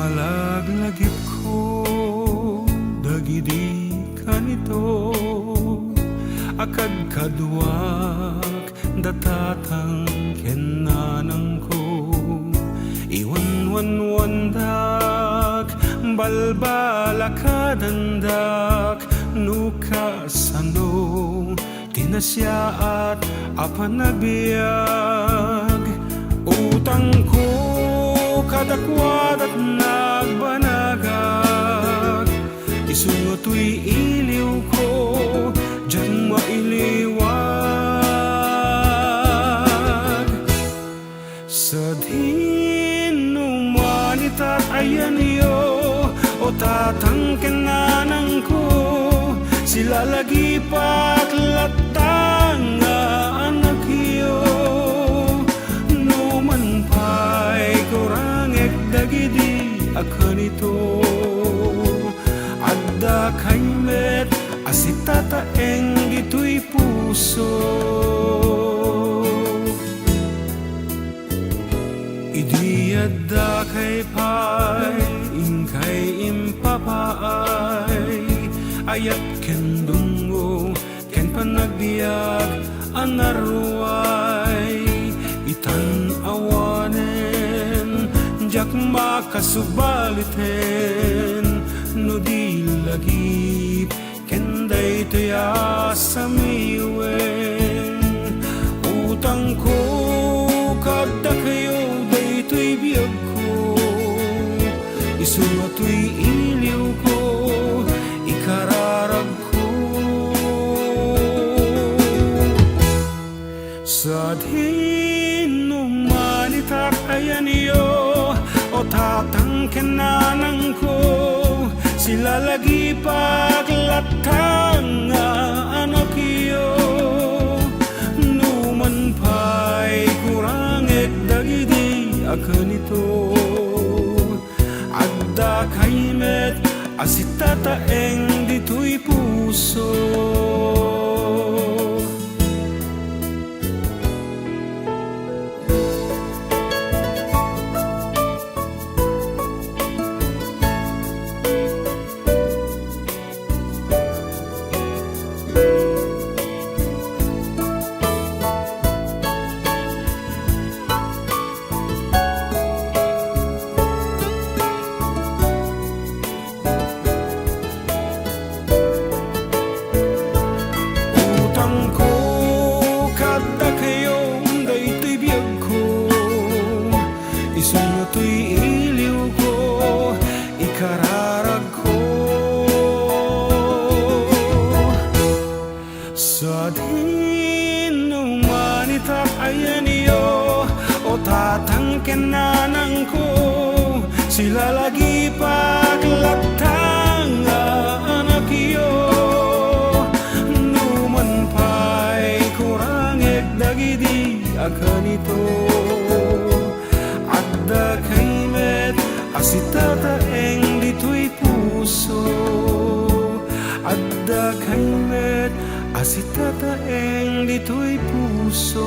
Malaglagip ko dagidi kanito akad kaduak datatang kenanang ko iwan-wan-wandak balbalakadandak nukasano tinasya at apanabiyag utang ko kadakwad at nagbanagag isungo to'y iliw ko diyan mailiwag sa dinumanita't ayan iyo o tatangkenanan ko sila lagi paklatang anak iyo numan pa'y kurangek dagidi akan ito adda kaymet asitataeng gito'y puso idi adda kay pay ingkay impapaay ayat ken dungo ken panagbiag anaruay itan awanen jak makasubaliten no di lagi kenday toya samiwen utang ko kada kayo day to'y biyag ko isungo to'y iliw ko ikararag ko sa dinumanita't ayan iyo o tatangkenanan ko sila lagi paklatang anak iyo numan pa'y kurangek dagidi akan ito adda kaymet asitataeng dito'y puso isungo to'y iliw ko ikararag ko sa dinumanita't ayan iyo o tatangkenanan ko sila lagi paklatang anak iyo numan pa'y kurangek dagidi akan ito adda kaymet asitataeng dito'y puso adda kaymet asitataeng dito'y puso